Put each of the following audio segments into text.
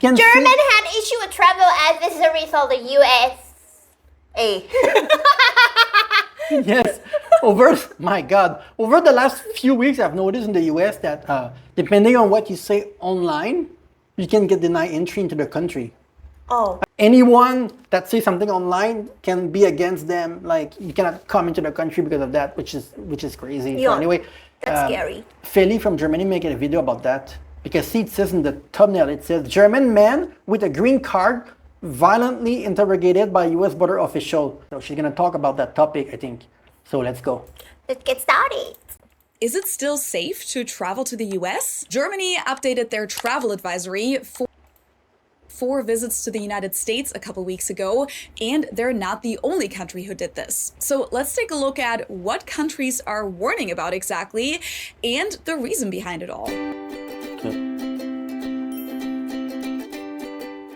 can German see, had issued a travel advisory for the USA. yes, my God, over the last few weeks, I've noticed in the US that depending on what you say online, you can get denied entry into the country. Oh. Anyone that says something online can be against them. Like you cannot come into the country because of that, which is crazy. Yeah, So anyway, that's scary. Feli from Germany making a video about that because see, it says in the thumbnail, it says German man with a green card violently interrogated by U.S. border official. So she's gonna talk about that topic, I think. So let's go. Let's get started. Is it still safe to travel to the US? Germany updated their travel advisory for visits to the United States a couple weeks ago, and they're not the only country who did this. So let's take a look at what countries are warning about exactly and the reason behind it all.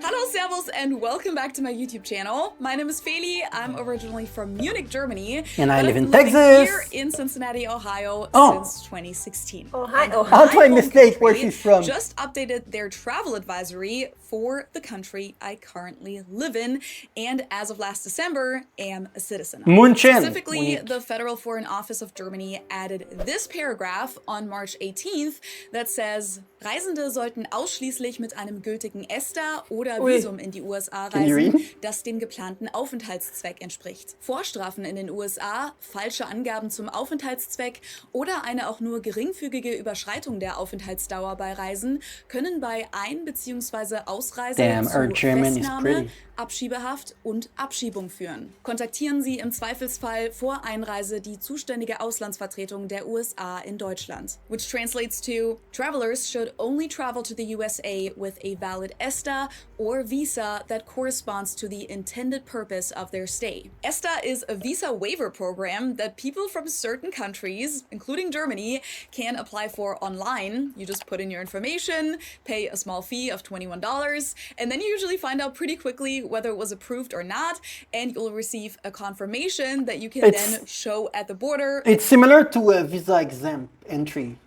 Hello, servus, and welcome back to my YouTube channel. My name is Feli. I'm originally from Munich, Germany. And I live in I've been living Texas. here in Cincinnati, Ohio since 2016. Oh, hi. Oh, That's my home mistake where country she's from. just updated their travel advisory for the country I currently live in, and as of last December, am a citizen of. München. Specifically, Munich. the Federal Foreign Office of Germany added this paragraph on March 18th that says, Reisende sollten ausschließlich mit einem gültigen ESTA oder Visum in die USA Can you reisen, read? das dem geplanten Aufenthaltszweck entspricht. Vorstrafen in den USA, falsche Angaben zum Aufenthaltszweck oder eine auch nur geringfügige Überschreitung der Aufenthaltsdauer bei Reisen können bei Ein- bzw. Ausreise Damn, our zu German is Festnahme, pretty. Abschiebehaft und Abschiebung führen. Kontaktieren Sie im Zweifelsfall vor Einreise die zuständige Auslandsvertretung der USA in Deutschland. Which translates to, travelers should only travel to the USA with a valid ESTA or visa that corresponds to the intended purpose of their stay. ESTA is a visa waiver program that people from certain countries, including Germany, can apply for online. You just put in your information, pay a small fee of $21, and then you usually find out pretty quickly whether it was approved or not, and you'll receive a confirmation that you can then show at the border. It's similar to a visa exempt entry,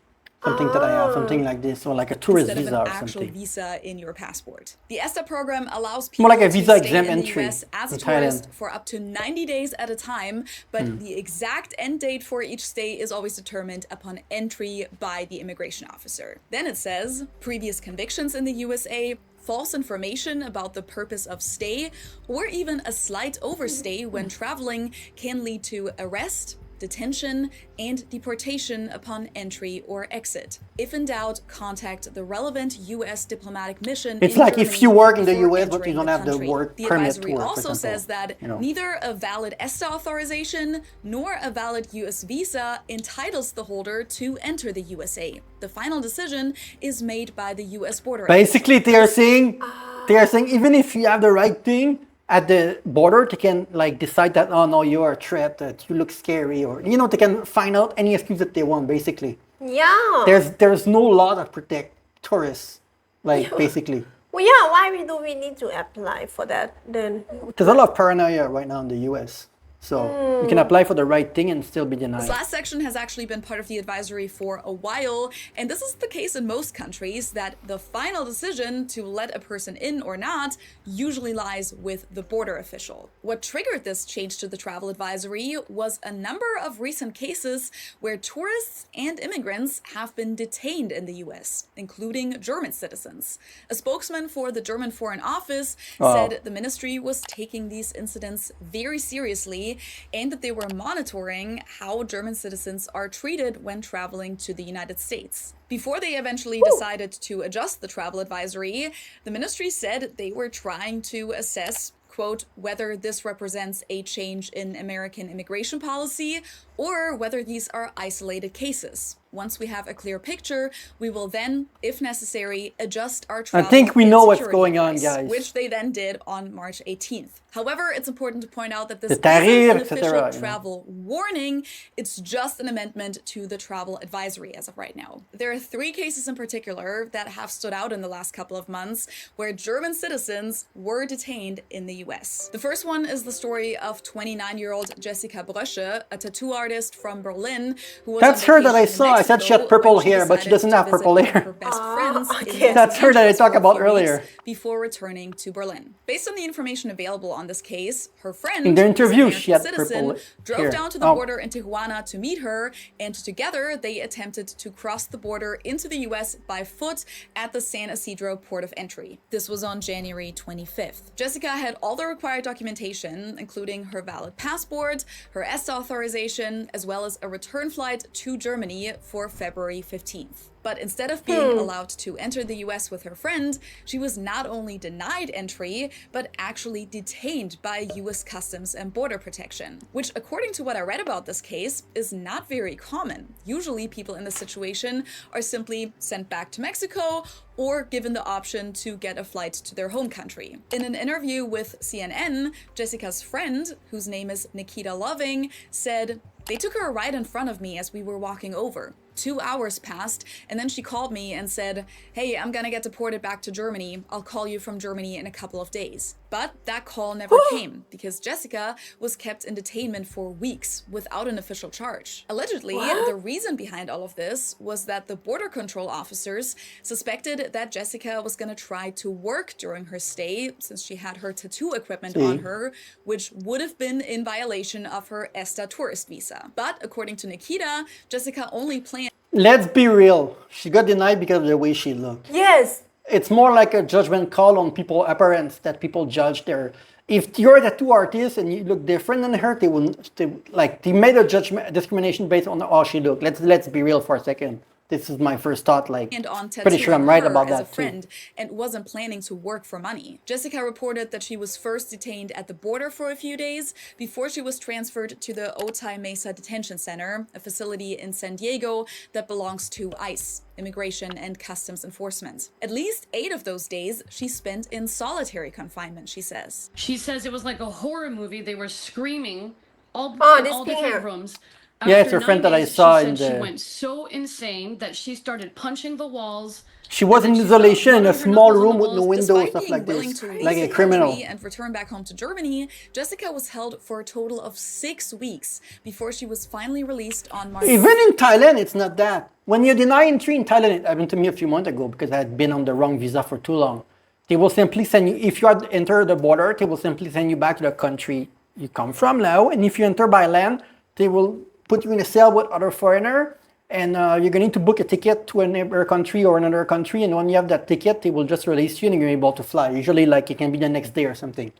something that I have, something like this, or like a tourist Instead of visa an or actual something. visa in your passport. The ESTA program allows people More like a to visa stay exempt in the entry US as a in tourist Thailand. for up to 90 days at a time, but the exact end date for each stay is always determined upon entry by the immigration officer. Then it says, previous convictions in the USA, false information about the purpose of stay, or even a slight overstay when traveling can lead to arrest, detention, and deportation upon entry or exit. If in doubt, contact the relevant U.S. diplomatic mission. It's in like if Germany you work in the before U.S. but you entering don't the have the country. work The permit to advisory work, for also example, says that you know. neither a valid ESTA authorization nor a valid U.S. visa entitles the holder to enter the USA. The final decision is made by the U.S. border. Basically, they are saying even if you have the right thing at the border, they can like decide that, oh no, you're a threat, that you look scary, or you know, they can find out any excuse that they want. Basically, yeah. there's no law that protect tourists, like basically. Well, yeah, why do we need to apply for that then? There's a lot of paranoia right now in the U.S. So you can apply for the right thing and still be denied. This last section has actually been part of the advisory for a while, and this is the case in most countries, that the final decision to let a person in or not usually lies with the border official. What triggered this change to the travel advisory was a number of recent cases where tourists and immigrants have been detained in the US, including German citizens. A spokesman for the German Foreign Office said the ministry was taking these incidents very seriously and that they were monitoring how German citizens are treated when traveling to the United States. Before they eventually decided to adjust the travel advisory, the ministry said they were trying to assess, quote, whether this represents a change in American immigration policy or whether these are isolated cases. Once we have a clear picture, we will then, if necessary, adjust our travel. I think we and know what's security going on, advice, guys. which they then did on March 18th. However, it's important to point out that this The isn't tahrir, an etc., official you know. travel warning. It's just an amendment to the travel advisory as of right now. There are 3 cases in particular that have stood out in the last couple of months where German citizens were detained in the US. The first one is the story of 29-year-old Jessica Brösche, a tattoo artist artist from Berlin who was That's on her that I vacation in saw. I said she had Mexico purple when hair, but she decided doesn't to have purple visit one of hair. her best friends in okay. Los That's her that I Angeles talked for a about few earlier. weeks before returning to Berlin. Based on the information available on this case, her friend, In the who's an interview, American she had citizen, purple drove hair. down to the Oh. border in Tijuana to meet her, and together they attempted to cross the border into the US by foot at the San Isidro port of entry. This was on January 25th. Jessica had all the required documentation, including her valid passport, her ESTA authorization, as well as a return flight to Germany for February 15th. But instead of being allowed to enter the US with her friend, she was not only denied entry, but actually detained by US Customs and Border Protection, which, according to what I read about this case, is not very common. Usually people in this situation are simply sent back to Mexico or given the option to get a flight to their home country. In an interview with CNN, Jessica's friend, whose name is Nikita Loving, said, "They took her right in front of me as we were walking over. 2 hours passed, and then she called me and said, 'Hey, I'm gonna get deported back to Germany. I'll call you from Germany in a couple of days.' But that call never came because Jessica was kept in detainment for weeks without an official charge. Allegedly, the reason behind all of this was that the border control officers suspected that Jessica was gonna try to work during her stay since she had her tattoo equipment on her, which would have been in violation of her ESTA tourist visa. But according to Nikita, Jessica only planned. Let's be real. She got denied because of the way she looked. Yes. It's more like a judgment call on people's appearance that people judge their. If you're a tattoo artist and you look different than her, they made a judgment discrimination based on how she looked. Let's be real for a second. This is my first thought. And on Pretty sure I'm right about as a that too. friend and wasn't planning to work for money. Jessica reported that she was first detained at the border for a few days before she was transferred to the Otay Mesa Detention Center, a facility in San Diego that belongs to ICE, Immigration and Customs Enforcement. At least 8 of those days she spent in solitary confinement, she says. She says it was like a horror movie. They were screaming all, Oh, in this all pink different hair. rooms. Yeah, it's After her friend 9 that I days, saw she in said the- she went so insane that she started punching the walls. She was in And then she felt isolation in blood a on her small knuckles on room the with no walls. window, Despite stuff being like willing this, to like a release criminal. entry and return back home to Germany, Jessica was held for a total of 6 weeks before she was finally released on March. Even in Thailand, it's not that. When you deny entry in Thailand, it happened to me a few months ago because I had been on the wrong visa for too long. They will simply send you, if you had entered the border, they will simply send you back to the country you come from now. And if you enter by land, they will put you in a cell with other foreigner. And you're going to need to book a ticket to another country or another country. And when you have that ticket, they will just release you and you're able to fly. Usually, like, it can be the next day or something.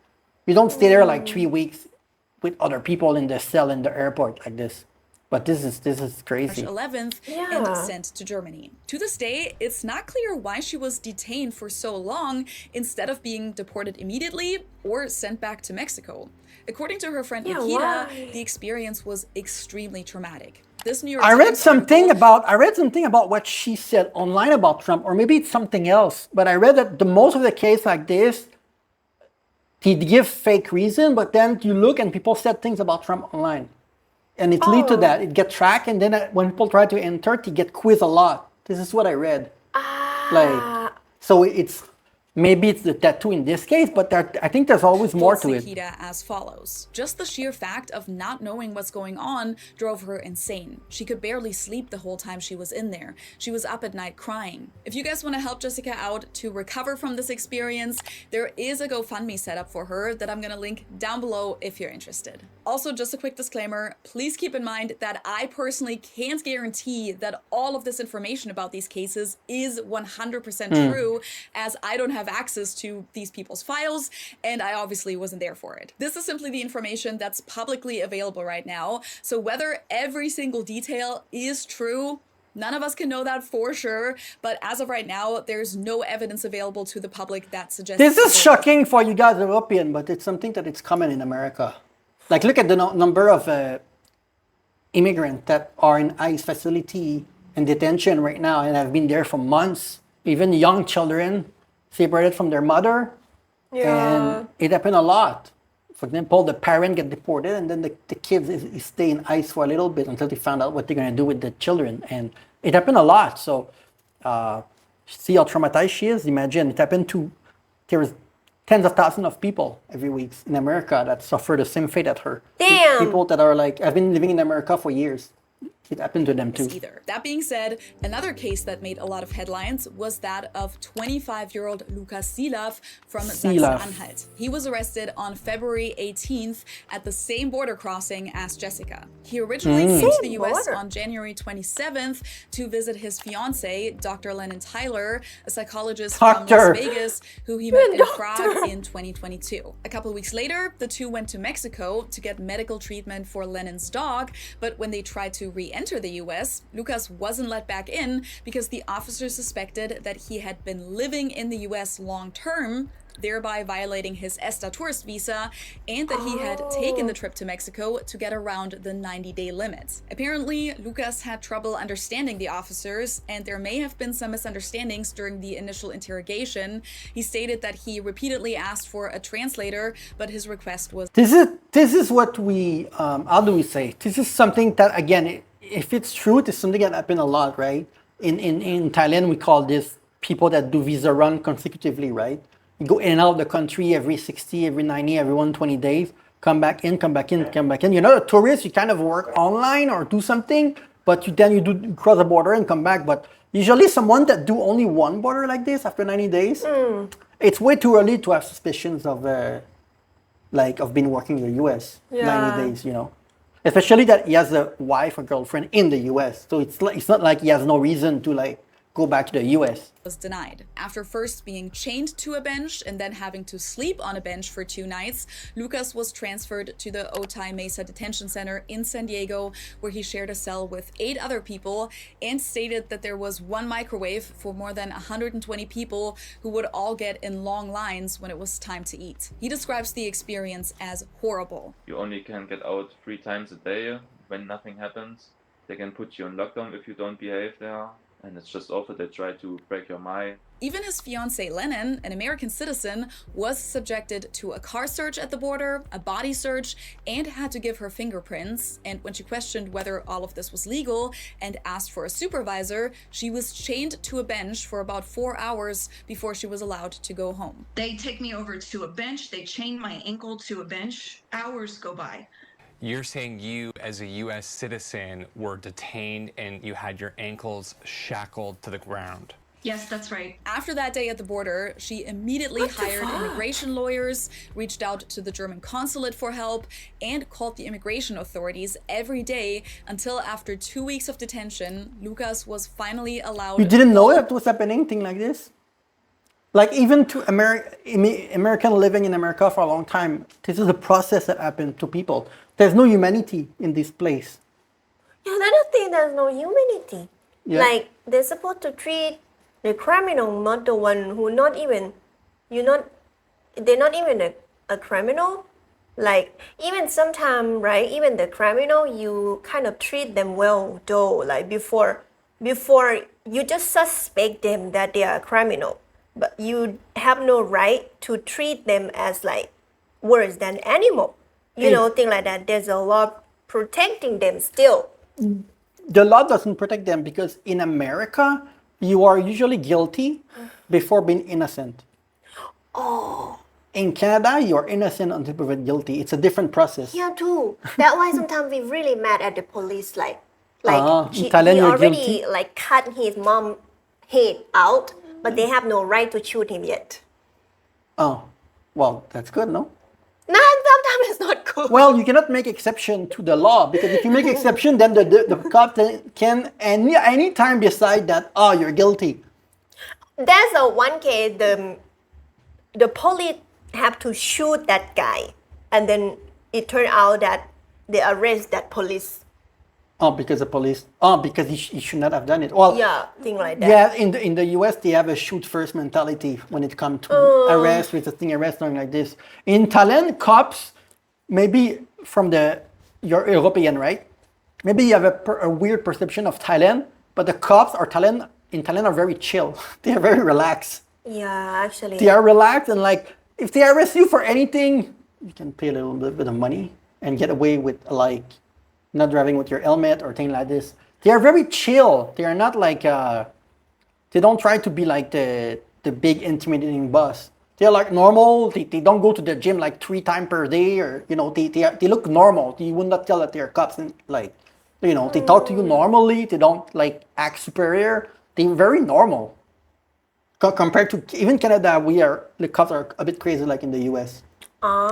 You don't stay there like 3 weeks with other people in the cell in the airport like this. But this is crazy. March 11th and sent to Germany. To this day, it's not clear why she was detained for so long instead of being deported immediately or sent back to Mexico. According to her friend Nikita, why? the experience was extremely traumatic. This New York I read Times something article- about what she said online about Trump, or maybe it's something else. But I read that the most of the case like this, he'd give fake reason, but then you look and people said things about Trump online, and it lead to that. It get tracked, and then when people try to enter, they get quizzed a lot. This is what I read. Like, so it's maybe it's the tattoo in this case, but I think there's always more to it. Nikita as follows. Just the sheer fact of not knowing what's going on drove her insane. She could barely sleep the whole time she was in there. She was up at night crying. If you guys want to help Jessica out to recover from this experience, there is a GoFundMe set up for her that I'm going to link down below if you're interested. Also, just a quick disclaimer, please keep in mind that I personally can't guarantee that all of this information about these cases is 100% true, as I don't have access to these people's files, and I obviously wasn't there for it. This is simply the information that's publicly available right now, so whether every single detail is true, none of us can know that for sure, but as of right now, there's no evidence available to the public that suggests... This is shocking for you guys European, but it's something that it's common in America. Like, look at the number of immigrants that are in ICE facility and detention right now and have been there for months, even young children separated from their mother. And it happened a lot. For example, the parent get deported and then the kids stay in ICE for a little bit until they found out what they're going to do with the children. And it happened a lot. So see how traumatized she is? Imagine it happened to, there was tens of thousands of people every week in America that suffer the same fate as her. Damn. People that are like, I've been living in America for years. It happened to them too. Either. That being said, another case that made a lot of headlines was that of 25-year-old Lukas Silaf from Sachsen-Anhalt. He was arrested on February 18th at the same border crossing as Jessica. He originally came to the US border. on January 27th to visit his fiancée, Dr. Lennon Tyler, a psychologist from Las Vegas, who he met in Prague in 2022. A couple weeks later, the two went to Mexico to get medical treatment for Lennon's dog, but when they tried to re-enter the US, Lukas wasn't let back in because the officers suspected that he had been living in the US long-term, thereby violating his ESTA tourist visa, and that he had taken the trip to Mexico to get around the 90-day limit. Apparently, Lukas had trouble understanding the officers, and there may have been some misunderstandings during the initial interrogation. He stated that he repeatedly asked for a translator, but his request was... This is what we, how do we say? This is something that, again, if it's true, it's something that happened a lot, right? In Thailand, we call this people that do visa run consecutively, right? You go in and out of the country every 60, every 90, every 120 days, come back in, come back in, come back in. You're not a tourist, you kind of work online or do something, but you cross the border and come back. But usually someone that do only one border like this after 90 days, it's way too early to have suspicions of being working in the US, 90 days, you know. Especially that he has a wife or girlfriend in the US. So it's not like he has no reason to go back to the US. Was denied. After first being chained to a bench and then having to sleep on a bench for 2 nights, Lukas was transferred to the Otay Mesa Detention Center in San Diego, where he shared a cell with 8 other people and stated that there was 1 microwave for more than 120 people who would all get in long lines when it was time to eat. He describes the experience as horrible. You only can get out 3 times a day when nothing happens. They can put you on lockdown if you don't behave there. And it's just awful. They try to break your mind. Even his fiancée Lennon, an American citizen, was subjected to a car search at the border, a body search, and had to give her fingerprints. And when she questioned whether all of this was legal and asked for a supervisor, she was chained to a bench for about 4 hours before she was allowed to go home. They take me over to a bench. They chain my ankle to a bench. Hours go by. You're saying you, as a U.S. citizen, were detained and you had your ankles shackled to the ground. Yes, that's right. After that day at the border, she immediately hired immigration lawyers, reached out to the German consulate for help, and called the immigration authorities every day until after 2 weeks of detention, Lukas was finally allowed... You didn't know that was happening, thing like this? Like, even to American living in America for a long time, this is a process that happened to people. There's no humanity in this place. Yeah, I don't think there's no humanity. Yeah. Like, they're supposed to treat the criminal, not the one who they're not even a criminal. Like, even sometimes, right, even the criminal, you kind of treat them well, though, like before you just suspect them that they are a criminal. But you have no right to treat them as like worse than animal. You know, things like that. There's a law protecting them still. The law doesn't protect them because in America, you are usually guilty before being innocent. Oh. In Canada, you are innocent until proven guilty. It's a different process. Yeah, too. That's why sometimes we really mad at the police. Like in he Thailand, you're already guilty. like cut his mom head out, but they have no right to shoot him yet. Oh, well, that's good, no? No, sometimes it's not good. Well, you cannot make exception to the law because if you make exception, then the cop can any time decide that, oh, you're guilty. There's a one case the police have to shoot that guy, and then it turned out that they arrest that police. Oh, because the police. Oh, because he should not have done it. Well, Yeah, thing like that. yeah. In the US, they have a shoot first mentality when it comes to arrest, resisting arrest, something like this. In Thailand, cops, maybe from you're European, right? Maybe you have a weird perception of Thailand, but the cops in Thailand are very chill. They are very relaxed. Yeah, actually. They are relaxed and like if they arrest you for anything, you can pay a little bit of money and get away with like not driving with your helmet or things like this. They are very chill. They are not like they don't try to be like the big intimidating boss. They're like normal. They don't go to the gym like 3 times per day, or they look normal. You would not tell that they're cops, and like they talk to you normally. They don't like act superior. They're very normal. Compared to even Canada, the cops are a bit crazy, like in the U.S.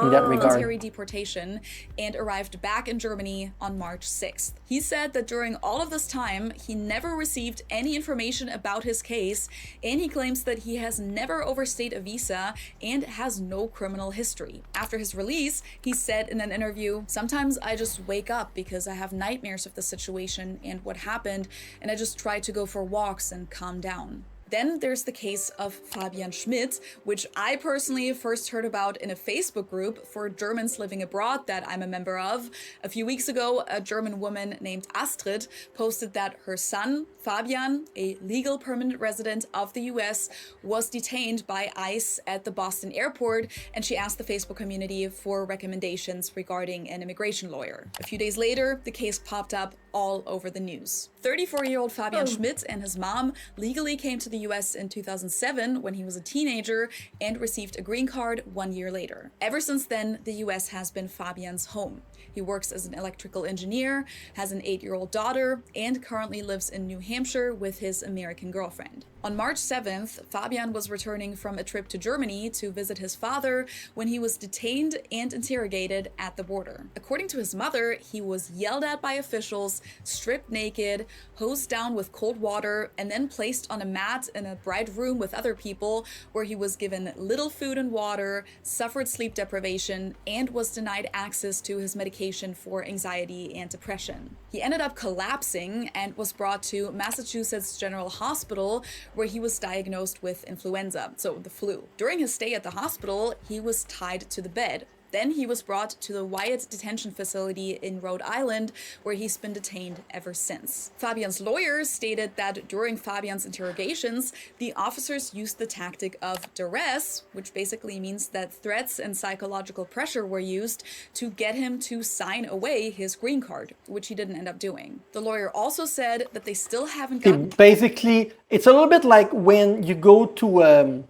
in that regard. Voluntary deportation and arrived back in Germany on March 6th. He said that during all of this time, he never received any information about his case, and he claims that he has never overstayed a visa and has no criminal history. After his release, he said in an interview, "Sometimes I just wake up because I have nightmares of the situation and what happened, and I just try to go for walks and calm down." Then there's the case of Fabian Schmidt, which I personally first heard about in a Facebook group for Germans living abroad that I'm a member of. A few weeks ago, a German woman named Astrid posted that her son, Fabian, a legal permanent resident of the US, was detained by ICE at the Boston airport, and she asked the Facebook community for recommendations regarding an immigration lawyer. A few days later, the case popped up all over the news. 34-year-old Fabian Schmidt and his mom legally came to the US in 2007 when he was a teenager and received a green card 1 year later. Ever since then, the US has been Fabian's home. He works as an electrical engineer, has an 8-year-old daughter, and currently lives in New Hampshire with his American girlfriend. On March 7th, Fabian was returning from a trip to Germany to visit his father when he was detained and interrogated at the border. According to his mother, he was yelled at by officials, stripped naked, hosed down with cold water, and then placed on a mat in a bright room with other people where he was given little food and water, suffered sleep deprivation, and was denied access to his medication for anxiety and depression. He ended up collapsing and was brought to Massachusetts General Hospital, where he was diagnosed with influenza, so the flu. During his stay at the hospital, he was tied to the bed. Then he was brought to the Wyatt detention facility in Rhode Island, where he's been detained ever since. Fabian's lawyers stated that during Fabian's interrogations, the officers used the tactic of duress, which basically means that threats and psychological pressure were used to get him to sign away his green card, which he didn't end up doing. The lawyer also said that they still haven't gotten... Basically, it's a little bit like when you go to an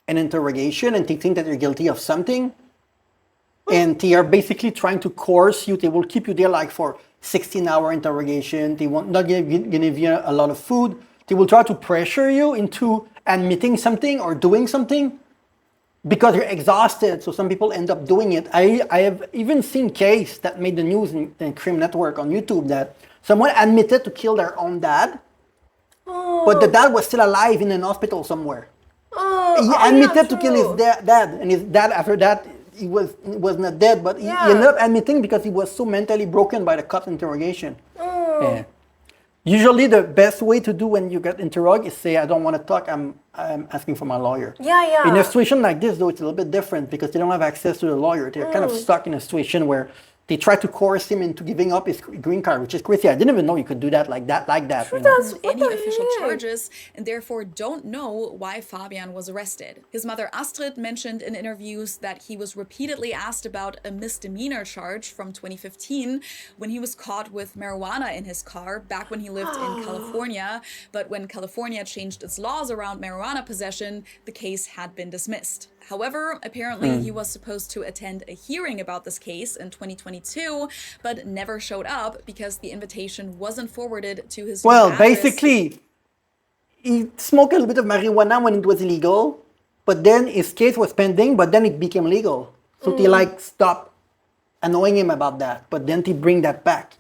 interrogation and they think that you're guilty of something, and they are basically trying to coerce you. They will keep you there like for 16-hour interrogation. They won't not give you a lot of food. They will try to pressure you into admitting something or doing something because you're exhausted. So some people end up doing it. I have even seen case that made the news in Crime Network on YouTube that someone admitted to kill their own dad, but the dad was still alive in an hospital somewhere. He admitted to kill his dad, and his dad after that, he was not dead, but he ended up admitting because he was so mentally broken by the cop's interrogation. Yeah. Usually the best way to do when you get interrogated is say, "I don't want to talk, I'm asking for my lawyer." In a situation like this, though, it's a little bit different because they don't have access to the lawyer. They're kind of stuck in a situation where they try to coerce him into giving up his green card, which is crazy. I didn't even know you could do that like that. Any official charges, and therefore don't know why Fabian was arrested. His mother Astrid mentioned in interviews that he was repeatedly asked about a misdemeanor charge from 2015 when he was caught with marijuana in his car back when he lived in California. But when California changed its laws around marijuana possession, the case had been dismissed. However, apparently he was supposed to attend a hearing about this case in 2022, but never showed up because the invitation wasn't forwarded to his address. Basically, he smoked a little bit of marijuana when it was illegal, but then his case was pending, but then it became legal. So they stopped annoying him about that, but then they bring that back.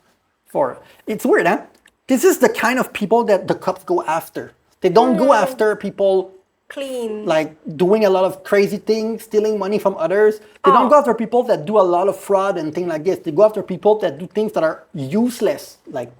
It's weird, huh? This is the kind of people that the cops go after. They don't go after people clean, like doing a lot of crazy things, stealing money from others. They don't go after people that do a lot of fraud and things like this. They go after people that do things that are useless, like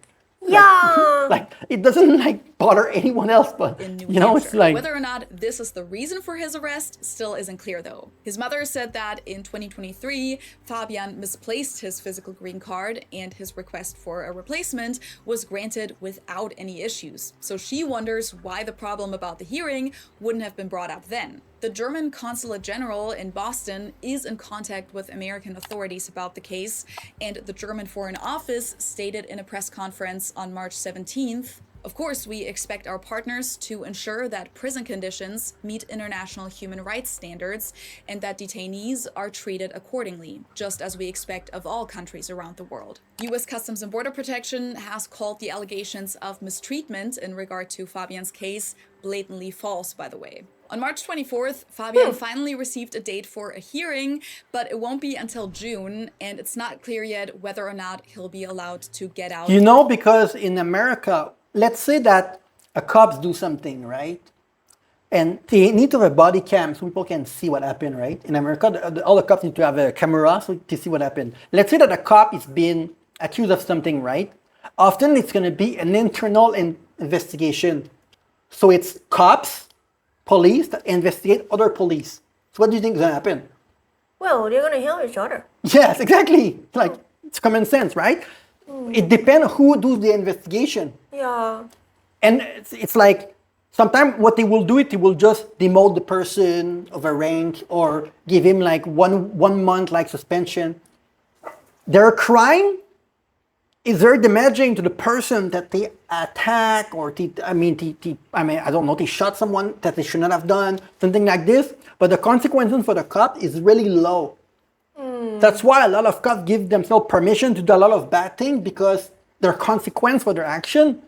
it doesn't bother anyone else, but it's like whether or not this is the reason for his arrest still isn't clear though. His mother said that in 2023 Fabian misplaced his physical green card and his request for a replacement was granted without any issues. So she wonders why the problem about the hearing wouldn't have been brought up then. The German Consulate General in Boston is in contact with American authorities about the case, and the German Foreign Office stated in a press conference on March 17th, Of course, we expect our partners to ensure that prison conditions meet international human rights standards and that detainees are treated accordingly, just as we expect of all countries around the world. U.S. Customs and Border Protection has called the allegations of mistreatment in regard to Fabian's case blatantly false, by the way. On March 24th, Fabian finally received a date for a hearing, but it won't be until June, and it's not clear yet whether or not he'll be allowed to get out. You know, because in America, let's say that a cops do something, right? And they need to have a body cam so people can see what happened, right? In America, all the cops need to have a camera so to see what happened. Let's say that a cop is being accused of something, right? Often it's going to be an internal investigation. So it's cops, police that investigate other police. So what do you think is going to happen? Well, they're gonna help each other. Yes, exactly. Like, it's common sense, right? It depends who does the investigation. Yeah. And it's like, sometimes what they will do, they will just demote the person of a rank or give him like one month like suspension. Their crime is very damaging to the person that they attack or I don't know, they shot someone that they should not have done, something like this. But the consequences for the cop is really low. That's why a lot of cops give themselves permission to do a lot of bad things, because their consequence for their action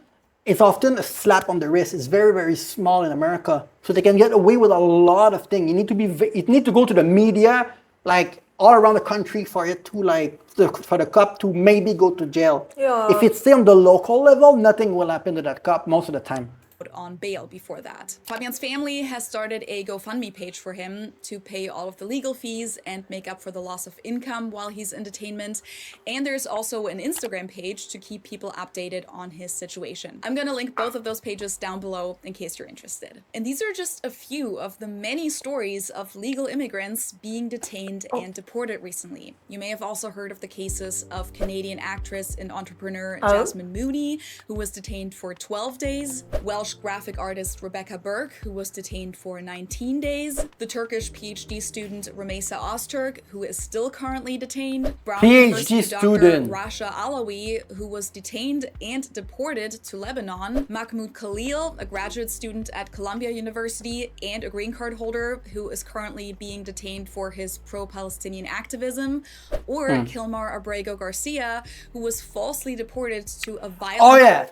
is often a slap on the wrist. It's very, very small in America. So they can get away with a lot of things. You need to go to the media, like all around the country for it to for the cop to maybe go to jail. Yeah. If it's still on the local level, nothing will happen to that cop most of the time. On bail before that. Fabian's family has started a GoFundMe page for him to pay all of the legal fees and make up for the loss of income while he's in detainment. And there's also an Instagram page to keep people updated on his situation. I'm gonna link both of those pages down below in case you're interested. And these are just a few of the many stories of legal immigrants being detained and deported recently. You may have also heard of the cases of Canadian actress and entrepreneur Jasmine Mooney, who was detained for 12 days, Welsh graphic artist Rebecca Burke, who was detained for 19 days, the Turkish PhD student Ramesa Öztürk, who is still currently detained, Brown University doctor Rasha Alawi, who was detained and deported to Lebanon, Mahmoud Khalil, a graduate student at Columbia University and a green card holder who is currently being detained for his pro-Palestinian activism, or Kilmar Abrego Garcia, who was falsely deported to a violent... Oh yeah!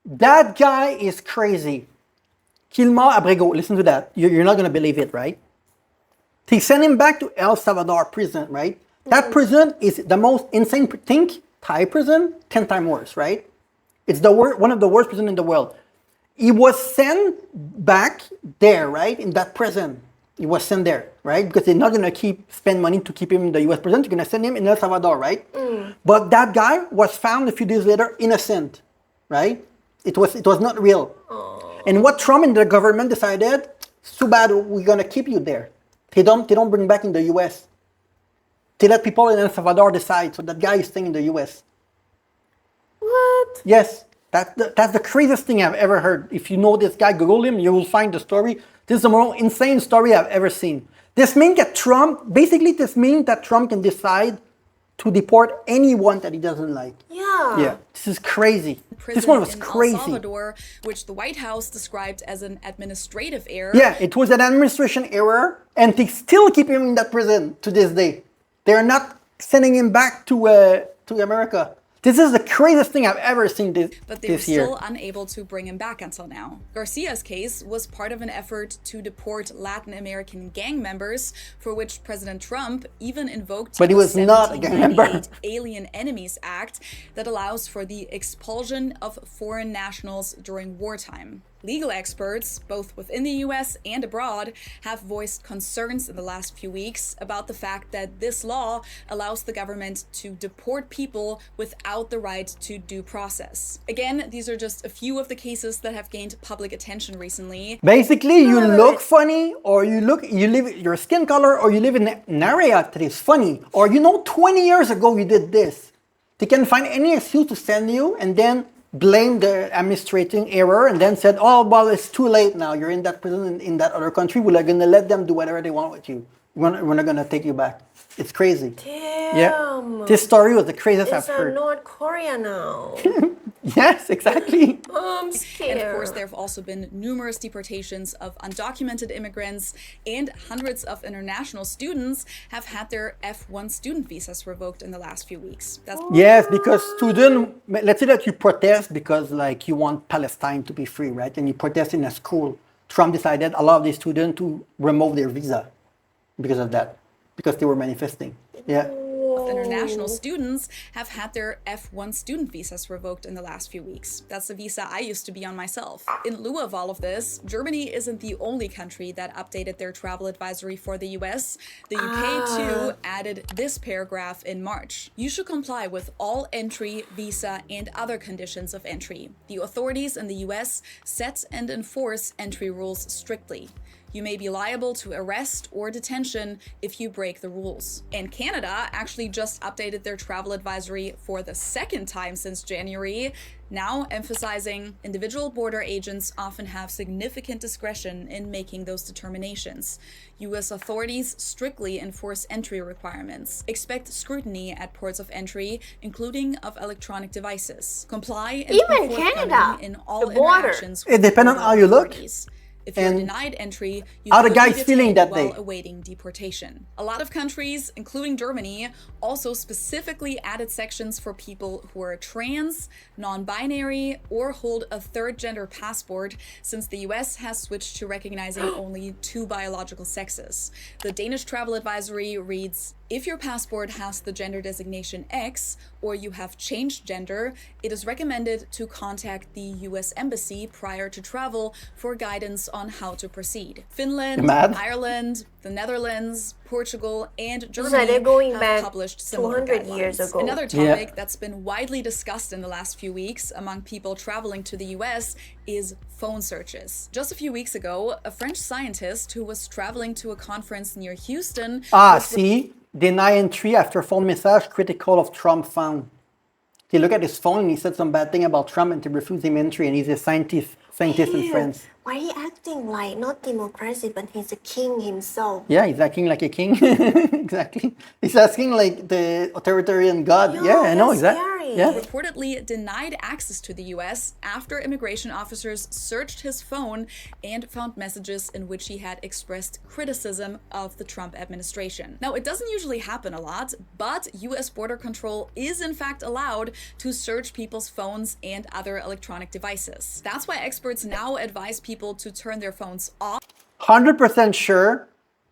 That guy is crazy. Kilmar Abrego, listen to that. You're not going to believe it, right? They sent him back to El Salvador prison, right? That prison is the most insane thing. Thai prison, 10 times worse, right? It's one of the worst prisons in the world. He was sent back there, right? In that prison. He was sent there, right? Because they're not going to spend money to keep him in the US prison. They're going to send him in El Salvador, right? But that guy was found a few days later innocent, right? It was not real. And what Trump and the government decided, it's too bad, we're gonna keep you there. They don't bring back in the US. They let people in El Salvador decide, so that guy is staying in the US. What? Yes, that's the craziest thing I've ever heard. If you know this guy, Google him, you will find the story. This is the most insane story I've ever seen. This means that Trump can decide to deport anyone that he doesn't like. Yeah. Yeah, this is crazy. Prison This one was in crazy. El Salvador, which the White House described as an administrative error. Yeah, it was an administration error, and they still keep him in that prison to this day. They're not sending him back to America. This is the craziest thing I've ever seen this year. But they were still unable to bring him back until now. Garcia's case was part of an effort to deport Latin American gang members, for which President Trump even invoked But he was the not a gang member. 1798 Alien Enemies Act that allows for the expulsion of foreign nationals during wartime. Legal experts, both within the US and abroad, have voiced concerns in the last few weeks about the fact that this law allows the government to deport people without the right to due process. Again, these are just a few of the cases that have gained public attention recently. Basically, you look funny, or you live your skin color, or you live in an area that is funny, or 20 years ago you did this. They can find any excuse to send you, and then blame the administrating error, and then said, oh, well, it's too late now. You're in that prison in that other country. We're going to let them do whatever they want with you. we're not gonna take you back. It's crazy. Damn. Yeah. This story was the craziest I've It's a heard. North Korea now. Yes, exactly. I'm scared. And of course, there have also been numerous deportations of undocumented immigrants, and hundreds of international students have had their F1 student visas revoked in the last few weeks. That's Yes, because let's say that you protest because like you want Palestine to be free, right? And you protest in a school. Trump decided a lot of these students to remove their visa because of that, because they were manifesting. Yeah. international students have had their F1 student visas revoked in the last few weeks. That's the visa I used to be on myself. In lieu of all of this, Germany isn't the only country that updated their travel advisory for the US. The UK too added this paragraph in March. You should comply with all entry, visa, and other conditions of entry. The authorities in the US set and enforce entry rules strictly. You may be liable to arrest or detention if you break the rules. And Canada actually just updated their travel advisory for the second time since January, now emphasizing individual border agents often have significant discretion in making those determinations. US authorities strictly enforce entry requirements. Expect scrutiny at ports of entry, including of electronic devices. Comply and Even be forthcoming Canada, in all the border. interactions It depends on border how you look. authorities. If you're And denied entry, you how the could be guy's feeling detained that while day. awaiting deportation. A lot of countries, including Germany, also specifically added sections for people who are trans, non-binary, or hold a third gender passport, since the US has switched to recognizing only two biological sexes. The Danish travel advisory reads, if your passport has the gender designation X, or you have changed gender, it is recommended to contact the US Embassy prior to travel for guidance on how to proceed. Finland, Mad? Ireland, the Netherlands, Portugal, and So Germany they're going have back published similar 200 years guidelines. ago. Another Yeah. topic that's been widely discussed in the last few weeks among people traveling to the US is phone searches. Just a few weeks ago, a French scientist who was traveling to a conference near Houston See, deny entry after phone message critical of Trump found. He looked at his phone and he said some bad thing about Trump and to refuse him entry, and he's a scientist in France. Why he acting like not democracy, but he's a king himself? Yeah, he's acting like a king. Exactly. He's asking like the authoritarian god. Yeah, I know that's exactly. scary. Yeah. reportedly denied access to the US after immigration officers searched his phone and found messages in which he had expressed criticism of the Trump administration. Now, it doesn't usually happen a lot, but US border control is in fact allowed to search people's phones and other electronic devices. That's why experts now advise people to turn their phones off 100% sure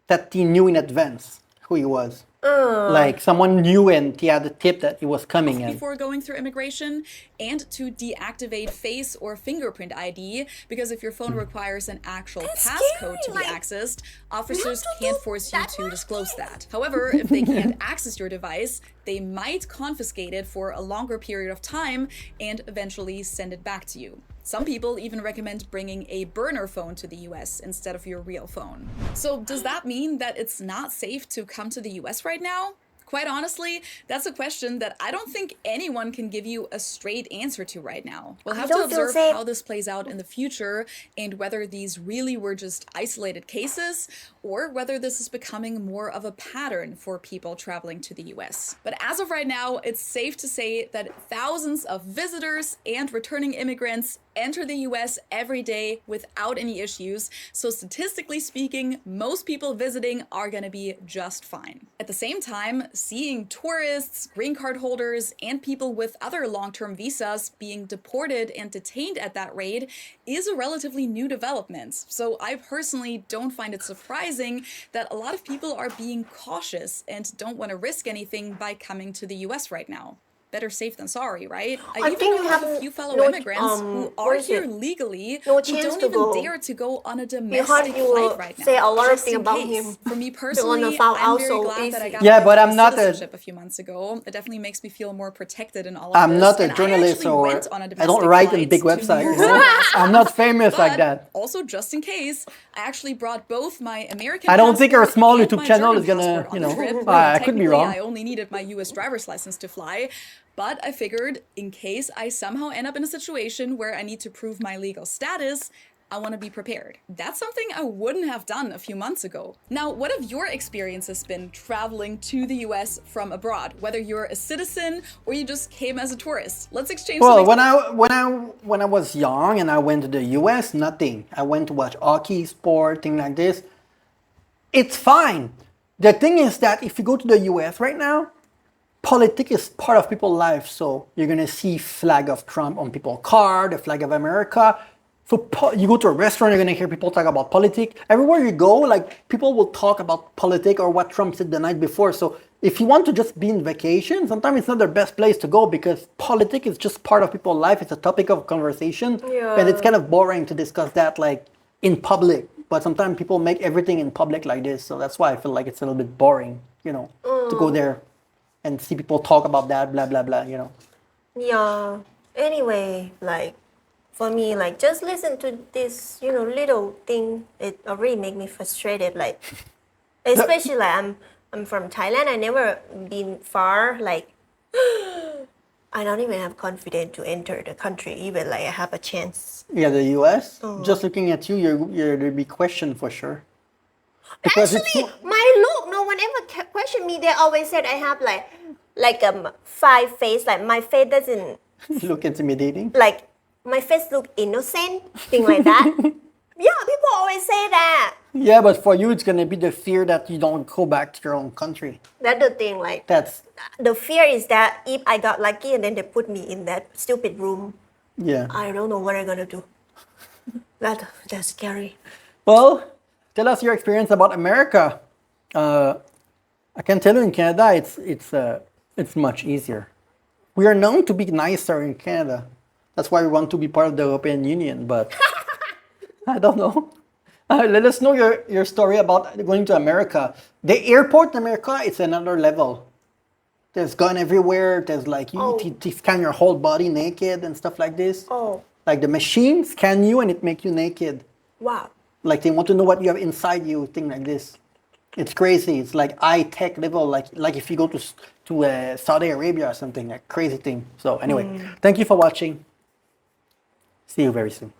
that he knew in advance who he was. Like someone knew and he had a tip that he was coming in. before going through immigration, and to deactivate face or fingerprint ID, because if your phone requires an actual passcode to be like, accessed, officers to can't do force you that to much disclose that. However, if they can't access your device, they might confiscate it for a longer period of time and eventually send it back to you. Some people even recommend bringing a burner phone to the US instead of your real phone. So does that mean that it's not safe to come to the US right now? Quite honestly, that's a question that I don't think anyone can give you a straight answer to right now. We'll have to don't feel observe safe. how this plays out in the future and whether these really were just isolated cases or whether this is becoming more of a pattern for people traveling to the US. But as of right now, it's safe to say that thousands of visitors and returning immigrants enter the US every day without any issues. So statistically speaking, most people visiting are going to be just fine. At the same time, seeing tourists, green card holders, and people with other long-term visas being deported and detained at that rate is a relatively new development. So I personally don't find it surprising that a lot of people are being cautious and don't want to risk anything by coming to the US right now. Better safe than sorry, right? I even think know you of a have few fellow no- immigrants who are what is here it? legally No who chance don't to even go. dare to go on a Because domestic you will flight right now. say a lot of just things in about case. him. For me They wanna personally, find I'm out very so glad that I easy. got Yeah, my but I'm not a- citizenship a few months ago. It definitely makes me feel more protected in all of I'm this. not a And I journalist, actually or went on a I don't domestic write in flight big to New websites. York You know? City. I'm not famous like But that. also, just in case, I actually brought both my American I don't think our passport small and YouTube my channel German is gonna, passport on you the know, trip. I could be Technically, wrong. I only needed my US driver's license to fly, but I figured in case I somehow end up in a situation where I need to prove my legal status, I want to be prepared. That's something I wouldn't have done a few months ago. Now, what have your experiences been traveling to the US from abroad? Whether you're a citizen or you just came as a tourist. Let's exchange Well, some when I was young and I went to the US, nothing. I went to watch hockey, sport, thing like this. It's fine. The thing is that if you go to the US right now, politics is part of people's lives. So you're gonna see flag of Trump on people's car, the flag of America. So you go to a restaurant, you're gonna hear people talk about politics. Everywhere you go, like people will talk about politics or what Trump said the night before. So if you want to just be in vacation, sometimes it's not the best place to go because politics is just part of people's life. It's a topic of conversation, and it's kind of boring to discuss that like in public. But sometimes people make everything in public like this, so that's why I feel like it's a little bit boring, to go there and see people talk about that, blah blah blah. Yeah. Anyway, like for me, like just listen to this, little thing. It already make me frustrated. Like, especially like I'm from Thailand. I never been far. Like, I don't even have confidence to enter the country. Even like I have a chance. Yeah, the U.S. Just looking at you, you'll be questioned for sure. Because Actually, my look, no one ever questioned me. They always said I have like five face. Like my face doesn't look intimidating. like my face look innocent, thing like that. Yeah, people always say that. Yeah, but for you, it's gonna be the fear that you don't go back to your own country. That's the thing. Like That's the fear is that if I got lucky and then they put me in that stupid room, yeah. I don't know what I'm gonna do. That's scary. Well, tell us your experience about America. I can tell you in Canada, it's much easier. We are known to be nicer in Canada. That's why we want to be part of the European Union. But I don't know. Let us know your story about going to America. The airport in America, it's another level. There's gun everywhere. There's like you scan your whole body naked and stuff like this. Oh, Like the machine scan you and it make you naked. wow. Like they want to know what you have inside you, thing like this. It's crazy. It's like high tech level. Like if you go to Saudi Arabia or something, like crazy thing. So anyway, thank you for watching. See you very soon.